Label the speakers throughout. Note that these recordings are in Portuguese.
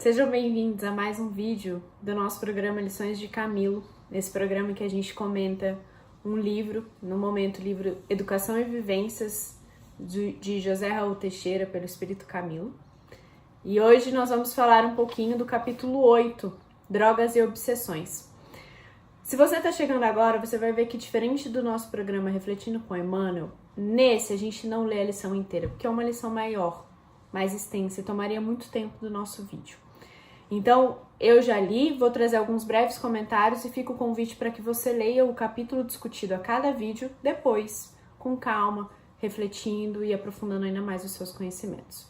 Speaker 1: Sejam bem-vindos a mais um vídeo do nosso programa Lições de Camilo. Nesse programa que a gente comenta um livro, no momento o livro Educação e Vivências, de José Raul Teixeira, pelo Espírito Camilo. E hoje nós vamos falar um pouquinho do capítulo 8, Drogas e Obsessões. Se você está chegando agora, você vai ver que diferente do nosso programa Refletindo com Emmanuel, nesse a gente não lê a lição inteira, porque é uma lição maior, mais extensa e tomaria muito tempo do nosso vídeo. Então, eu já li, vou trazer alguns breves comentários e fica o convite para que você leia o capítulo discutido a cada vídeo depois, com calma, refletindo e aprofundando ainda mais os seus conhecimentos.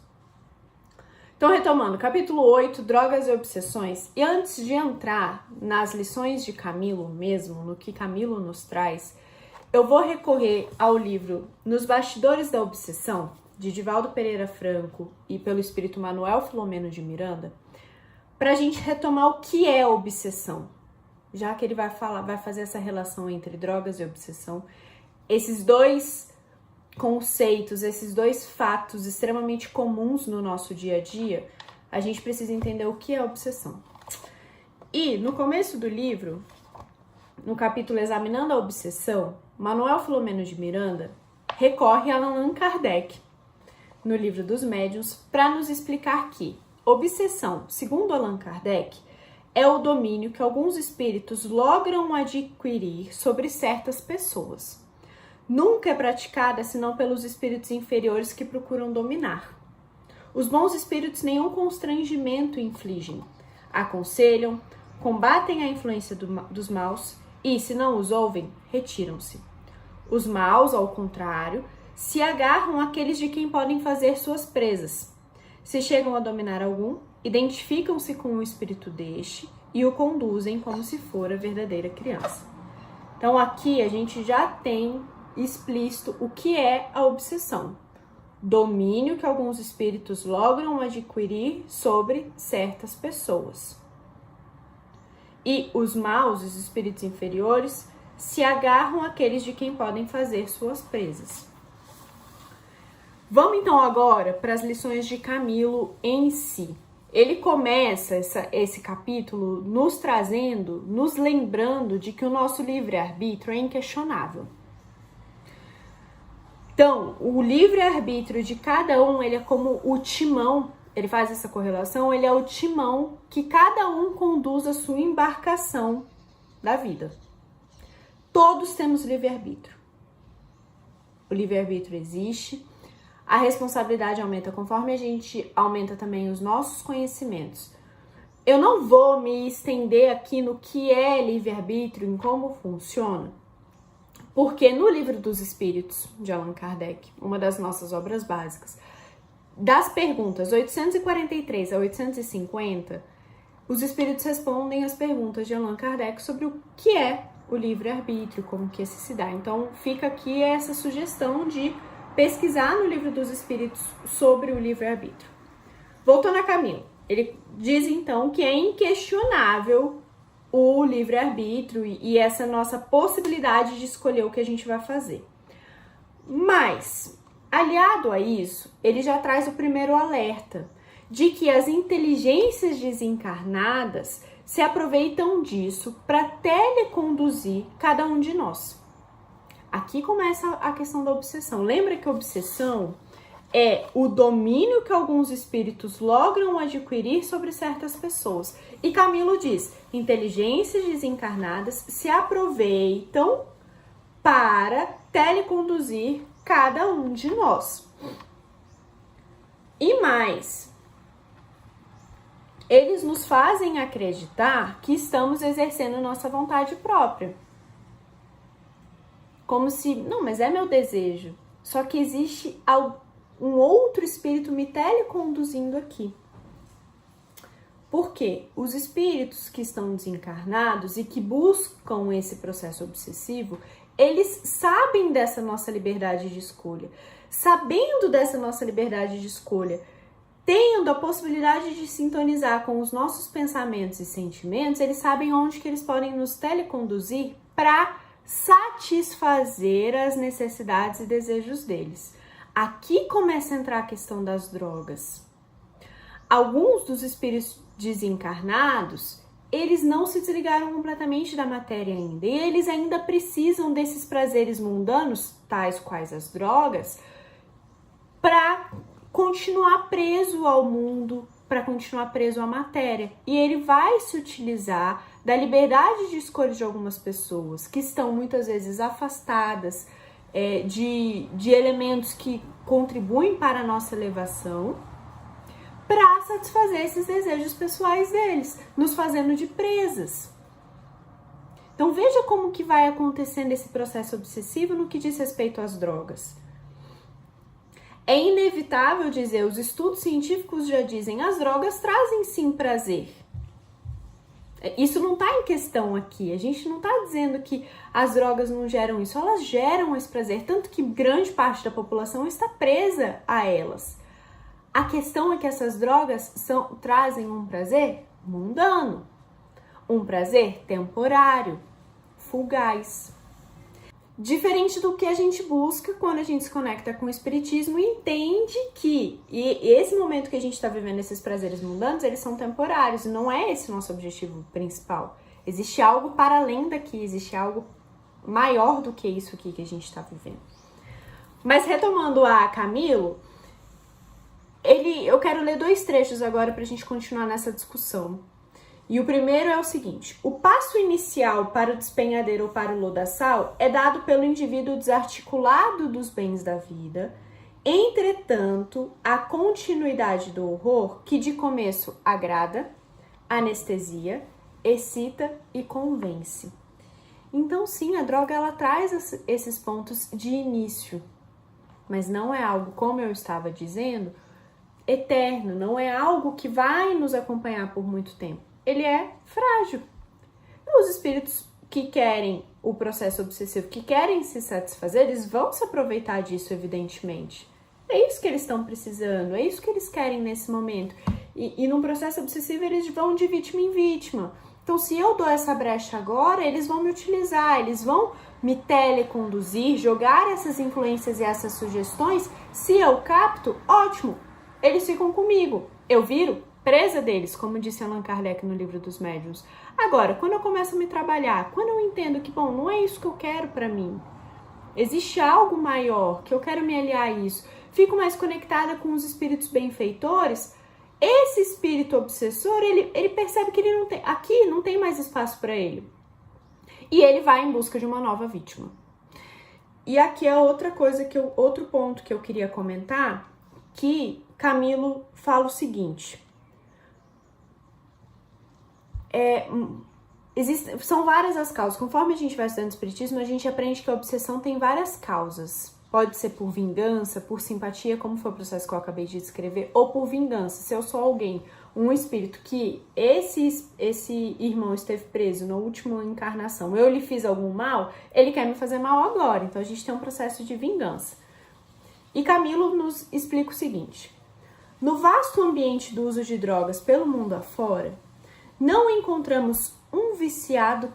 Speaker 1: Então, retomando, capítulo 8, Drogas e Obsessões. E antes de entrar nas lições de Camilo mesmo, no que Camilo nos traz, eu vou recorrer ao livro Nos Bastidores da Obsessão, de Divaldo Pereira Franco e pelo Espírito Manuel Filomeno de Miranda, para a gente retomar o que é obsessão. Já que ele vai fazer essa relação entre drogas e obsessão, esses dois conceitos, esses dois fatos extremamente comuns no nosso dia a dia, a gente precisa entender o que é obsessão. E no começo do livro, no capítulo Examinando a Obsessão, Manuel Filomeno de Miranda recorre a Allan Kardec, no livro dos Médiuns, para nos explicar que obsessão, segundo Allan Kardec, é o domínio que alguns espíritos logram adquirir sobre certas pessoas. Nunca é praticada senão pelos espíritos inferiores que procuram dominar. Os bons espíritos nenhum constrangimento infligem, aconselham, combatem a influência dos maus e, se não os ouvem, retiram-se. Os maus, ao contrário, se agarram àqueles de quem podem fazer suas presas. Se chegam a dominar algum, identificam-se com o espírito deste e o conduzem como se for a verdadeira criança. Então aqui a gente já tem explícito o que é a obsessão. Domínio que alguns espíritos logram adquirir sobre certas pessoas. E os maus, os espíritos inferiores, se agarram àqueles de quem podem fazer suas presas. Vamos então agora para as lições de Camilo em si. Ele começa esse capítulo nos trazendo, nos lembrando de que o nosso livre-arbítrio é inquestionável. Então, o livre-arbítrio de cada um, ele é como o timão, ele faz essa correlação, ele é o timão que cada um conduz a sua embarcação da vida. Todos temos livre-arbítrio. O livre-arbítrio existe. A responsabilidade aumenta conforme a gente aumenta também os nossos conhecimentos. Eu não vou me estender aqui no que é livre-arbítrio, em como funciona, porque no Livro dos Espíritos, de Allan Kardec, uma das nossas obras básicas, das perguntas 843 a 850, os Espíritos respondem as perguntas de Allan Kardec sobre o que é o livre-arbítrio, como que esse se dá. Então fica aqui essa sugestão de pesquisar no Livro dos Espíritos sobre o livre-arbítrio. Voltando a Camilo, ele diz então que é inquestionável o livre-arbítrio e essa nossa possibilidade de escolher o que a gente vai fazer. Mas, aliado a isso, ele já traz o primeiro alerta de que as inteligências desencarnadas se aproveitam disso para teleconduzir cada um de nós. Aqui começa a questão da obsessão. Lembra que a obsessão é o domínio que alguns espíritos logram adquirir sobre certas pessoas. E Camilo diz, inteligências desencarnadas se aproveitam para teleconduzir cada um de nós. E mais, eles nos fazem acreditar que estamos exercendo nossa vontade própria. Como se, não, mas é meu desejo. Só que existe um outro espírito me teleconduzindo aqui. Por quê? Os espíritos que estão desencarnados e que buscam esse processo obsessivo, eles sabem dessa nossa liberdade de escolha. Sabendo dessa nossa liberdade de escolha, tendo a possibilidade de sintonizar com os nossos pensamentos e sentimentos, eles sabem onde que eles podem nos teleconduzir para satisfazer as necessidades e desejos deles. Aqui começa a entrar a questão das drogas. Alguns dos espíritos desencarnados, eles não se desligaram completamente da matéria ainda. E eles ainda precisam desses prazeres mundanos, tais quais as drogas, para continuar preso ao mundo, para continuar preso à matéria. E ele vai se utilizar da liberdade de escolha de algumas pessoas que estão muitas vezes afastadas de elementos que contribuem para a nossa elevação, para satisfazer esses desejos pessoais deles, nos fazendo de presas. Então veja como que vai acontecendo esse processo obsessivo no que diz respeito às drogas. É inevitável dizer, os estudos científicos já dizem, as drogas trazem sim prazer. Isso não está em questão aqui, a gente não está dizendo que as drogas não geram isso, elas geram esse prazer, tanto que grande parte da população está presa a elas. A questão é que essas drogas trazem um prazer mundano, um prazer temporário, fugaz. Diferente do que a gente busca quando a gente se conecta com o espiritismo e entende que esse momento que a gente está vivendo, esses prazeres mundanos, eles são temporários e não é esse o nosso objetivo principal. Existe algo para além daqui, existe algo maior do que isso aqui que a gente está vivendo. Mas retomando a Camilo, eu quero ler 2 trechos agora para a gente continuar nessa discussão. E o primeiro é o seguinte: o passo inicial para o despenhadeiro ou para o lodaçal é dado pelo indivíduo desarticulado dos bens da vida. Entretanto, a continuidade do horror, que de começo agrada, anestesia, excita e convence. Então, sim, a droga ela traz esses pontos de início, mas não é algo, como eu estava dizendo, eterno, não é algo que vai nos acompanhar por muito tempo. Ele é frágil. Os espíritos que querem o processo obsessivo, que querem se satisfazer, eles vão se aproveitar disso, evidentemente. É isso que eles estão precisando, é isso que eles querem nesse momento. E num processo obsessivo, eles vão de vítima em vítima. Então, se eu dou essa brecha agora, eles vão me utilizar, eles vão me teleconduzir, jogar essas influências e essas sugestões. Se eu capto, ótimo, eles ficam comigo. Eu viro presa deles, como disse Allan Kardec no Livro dos Médiuns. Agora, quando eu começo a me trabalhar, quando eu entendo que, bom, não é isso que eu quero para mim, existe algo maior, que eu quero me aliar a isso, fico mais conectada com os espíritos benfeitores, esse espírito obsessor, ele percebe que ele aqui não tem mais espaço para ele. E ele vai em busca de uma nova vítima. E aqui é outra coisa, outro ponto que eu queria comentar, que Camilo fala o seguinte: são várias as causas. Conforme a gente vai estudando espiritismo, a gente aprende que a obsessão tem várias causas. Pode ser por vingança, por simpatia, como foi o processo que eu acabei de descrever, ou por vingança. Se eu sou alguém, um espírito que esse irmão esteve preso na última encarnação, eu lhe fiz algum mal, ele quer me fazer mal agora. Então a gente tem um processo de vingança. E Camilo nos explica o seguinte: no vasto ambiente do uso de drogas pelo mundo afora, não encontramos um viciado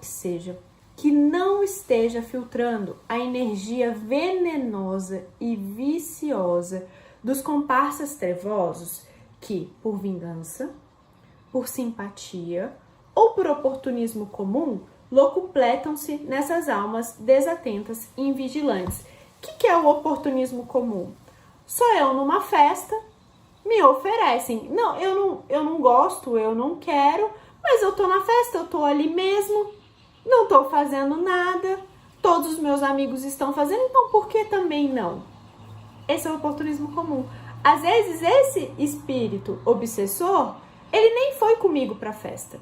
Speaker 1: que não esteja filtrando a energia venenosa e viciosa dos comparsas trevosos que, por vingança, por simpatia ou por oportunismo comum, locupletam-se nessas almas desatentas e invigilantes. O que é o oportunismo comum? Sou eu numa festa, me oferecem. Não, eu não gosto, eu não quero, mas eu tô na festa, eu tô ali mesmo, não tô fazendo nada, todos os meus amigos estão fazendo, então por que também não? Esse é o oportunismo comum. Às vezes esse espírito obsessor, ele nem foi comigo pra festa.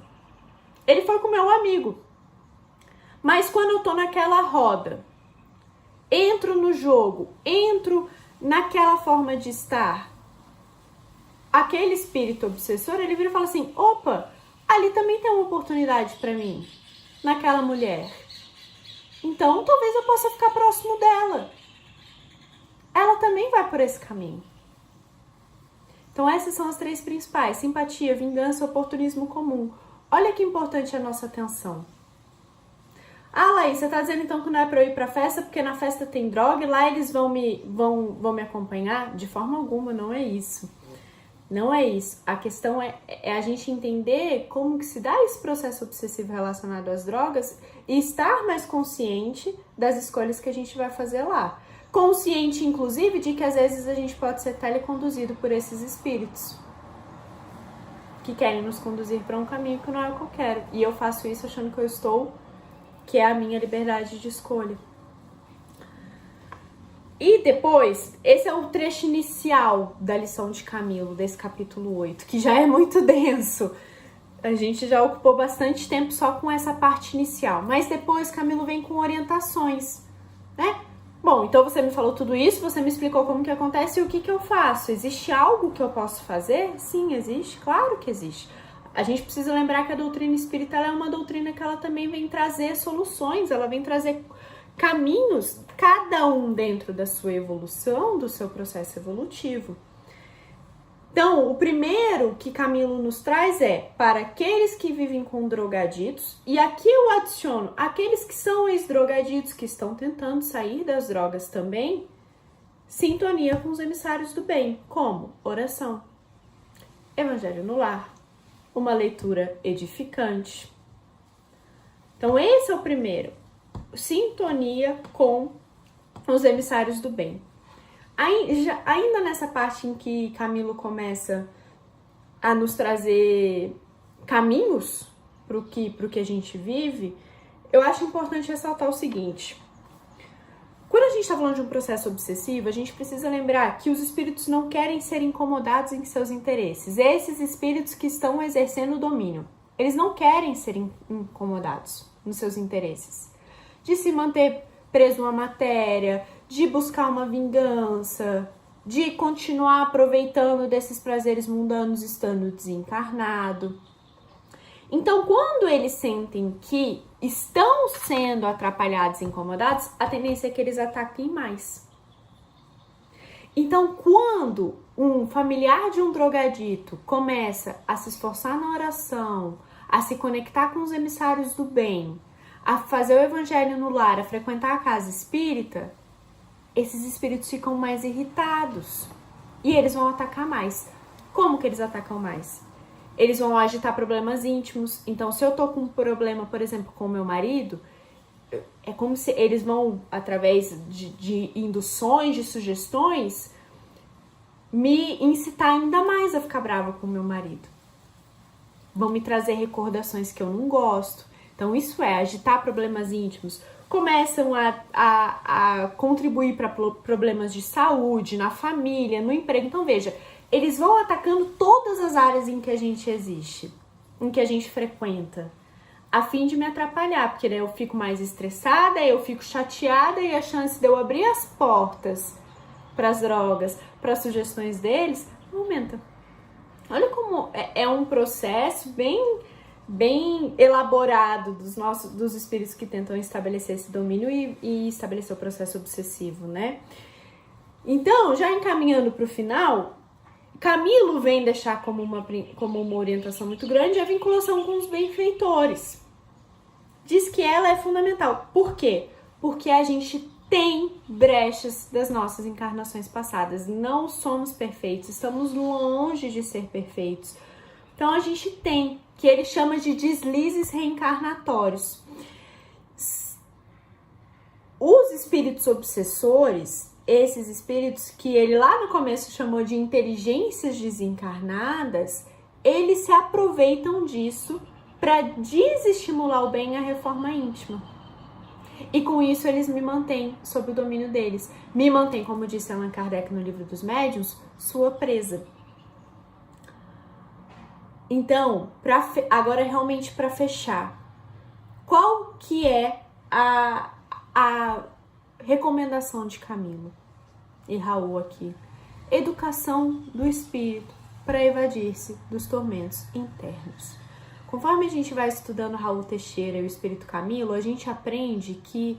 Speaker 1: Ele foi com meu amigo. Mas quando eu tô naquela roda, entro no jogo, entro naquela forma de estar, aquele espírito obsessor, ele vira e fala assim: opa, ali também tem uma oportunidade pra mim, naquela mulher. Então, talvez eu possa ficar próximo dela. Ela também vai por esse caminho. Então, essas são as 3 principais: simpatia, vingança, oportunismo comum. Olha que importante a nossa atenção. Ah, Laís, você tá dizendo então que não é pra eu ir pra festa porque na festa tem droga e lá eles vão me acompanhar? De forma alguma, não é isso. Não é isso. A questão é a gente entender como que se dá esse processo obsessivo relacionado às drogas e estar mais consciente das escolhas que a gente vai fazer lá. Consciente, inclusive, de que às vezes a gente pode ser teleconduzido por esses espíritos que querem nos conduzir para um caminho que não é o que eu quero. E eu faço isso achando que é a minha liberdade de escolha. E depois, esse é o trecho inicial da lição de Camilo, desse capítulo 8, que já é muito denso. A gente já ocupou bastante tempo só com essa parte inicial. Mas depois Camilo vem com orientações, né? Bom, então você me falou tudo isso, você me explicou como que acontece e o que que eu faço. Existe algo que eu posso fazer? Sim, existe. Claro que existe. A gente precisa lembrar que a doutrina espírita ela é uma doutrina que ela também vem trazer soluções, ela vem trazer caminhos, cada um dentro da sua evolução, do seu processo evolutivo. Então, o primeiro que Camilo nos traz é para aqueles que vivem com drogaditos, e aqui eu adiciono aqueles que são ex-drogaditos, que estão tentando sair das drogas também, sintonia com os emissários do bem, como oração, evangelho no lar, uma leitura edificante. Então, esse é o primeiro. Sintonia com os emissários do bem. Ainda nessa parte em que Camilo começa a nos trazer caminhos pro que a gente vive, eu acho importante ressaltar o seguinte. Quando a gente está falando de um processo obsessivo, a gente precisa lembrar que os espíritos não querem ser incomodados em seus interesses. Esses espíritos que estão exercendo o domínio, eles não querem ser incomodados nos seus interesses. De se manter preso a uma matéria, de buscar uma vingança, de continuar aproveitando desses prazeres mundanos estando desencarnado. Então, quando eles sentem que estão sendo atrapalhados e incomodados, a tendência é que eles ataquem mais. Então, quando um familiar de um drogadito começa a se esforçar na oração, a se conectar com os emissários do bem, a fazer o evangelho no lar, a frequentar a casa espírita, esses espíritos ficam mais irritados e eles vão atacar mais. Como que eles atacam mais? Eles vão agitar problemas íntimos. Então, se eu tô com um problema, por exemplo, com o meu marido, é como se eles vão, através de induções, de sugestões, me incitar ainda mais a ficar brava com o meu marido. Vão me trazer recordações que eu não gosto. Então, isso é agitar problemas íntimos. Começam a contribuir para problemas de saúde, na família, no emprego. Então, veja, eles vão atacando todas as áreas em que a gente existe, em que a gente frequenta, a fim de me atrapalhar, porque daí eu fico mais estressada, eu fico chateada e a chance de eu abrir as portas para as drogas, para as sugestões deles, aumenta. Olha como é um processo bem elaborado dos espíritos que tentam estabelecer esse domínio e estabelecer o processo obsessivo, né? Então, já encaminhando para o final, Camilo vem deixar como uma orientação muito grande a vinculação com os benfeitores. Diz que ela é fundamental. Por quê? Porque a gente tem brechas das nossas encarnações passadas. Não somos perfeitos, estamos longe de ser perfeitos. Então, a gente tem, que ele chama de deslizes reencarnatórios. Os espíritos obsessores, esses espíritos que ele lá no começo chamou de inteligências desencarnadas, eles se aproveitam disso para desestimular o bem e a reforma íntima. E com isso eles me mantêm sob o domínio deles. Me mantêm, como disse Allan Kardec no Livro dos Médiuns, sua presa. Então, agora realmente para fechar, qual que é a recomendação de Camilo e Raul aqui? Educação do espírito para evadir-se dos tormentos internos. Conforme a gente vai estudando Raul Teixeira e o Espírito Camilo, a gente aprende que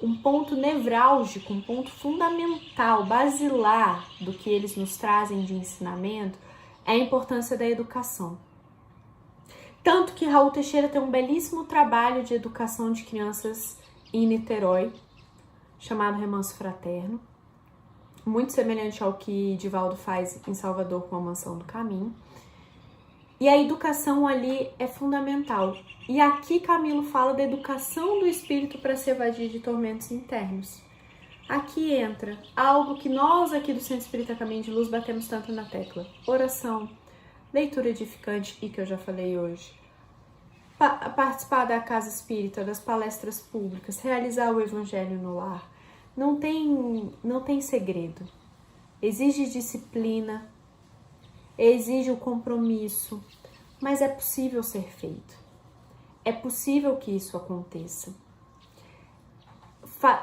Speaker 1: um ponto nevrálgico, um ponto fundamental, basilar do que eles nos trazem de ensinamento é a importância da educação. Tanto que Raul Teixeira tem um belíssimo trabalho de educação de crianças em Niterói, chamado Remanso Fraterno. muito semelhante ao que Divaldo faz em Salvador com a Mansão do Caminho. E a educação ali é fundamental. E aqui Camilo fala da educação do espírito para se evadir de tormentos internos. Aqui entra algo que nós aqui do Centro Espírita Caminho de Luz batemos tanto na tecla. Oração, leitura edificante, e que eu já falei hoje. Participar da casa espírita, das palestras públicas, realizar o evangelho no lar. Não tem segredo. Exige disciplina, exige o compromisso, mas é possível ser feito. É possível que isso aconteça.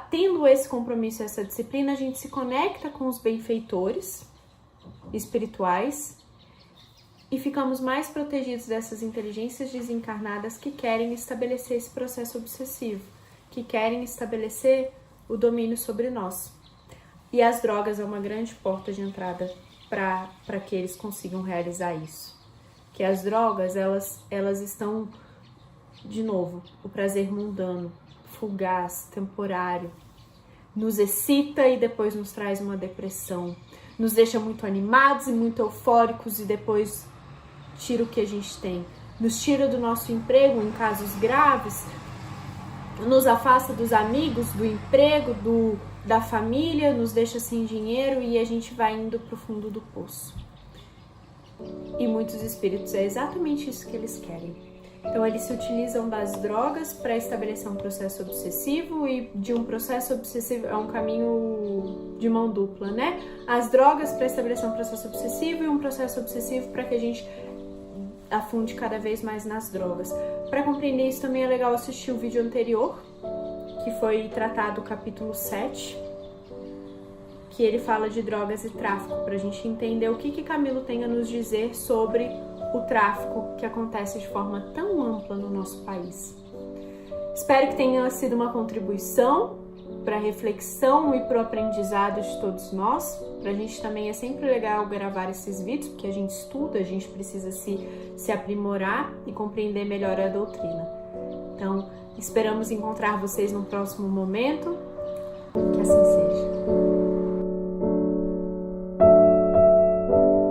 Speaker 1: Tendo esse compromisso e essa disciplina, a gente se conecta com os benfeitores espirituais e ficamos mais protegidos dessas inteligências desencarnadas que querem estabelecer esse processo obsessivo, que querem estabelecer o domínio sobre nós. E as drogas é uma grande porta de entrada para que eles consigam realizar isso. Que as drogas, elas estão, de novo, o prazer mundano, fugaz, temporário, nos excita e depois nos traz uma depressão, nos deixa muito animados e muito eufóricos e depois tira o que a gente tem, nos tira do nosso emprego em casos graves, nos afasta dos amigos, do emprego, da família, nos deixa sem dinheiro e a gente vai indo para o fundo do poço. E muitos espíritos é exatamente isso que eles querem. Então eles se utilizam das drogas para estabelecer um processo obsessivo, e de um processo obsessivo é um caminho de mão dupla, né? As drogas para estabelecer um processo obsessivo e um processo obsessivo para que a gente afunde cada vez mais nas drogas. Para compreender isso também é legal assistir o vídeo anterior, que foi tratado o capítulo 7, que ele fala de drogas e tráfico, para a gente entender o que Camilo tem a nos dizer sobre o tráfico que acontece de forma tão ampla no nosso país. Espero que tenha sido uma contribuição para a reflexão e para o aprendizado de todos nós. Para a gente também é sempre legal gravar esses vídeos, porque a gente estuda, a gente precisa se aprimorar e compreender melhor a doutrina. Então, esperamos encontrar vocês no próximo momento. Que assim seja.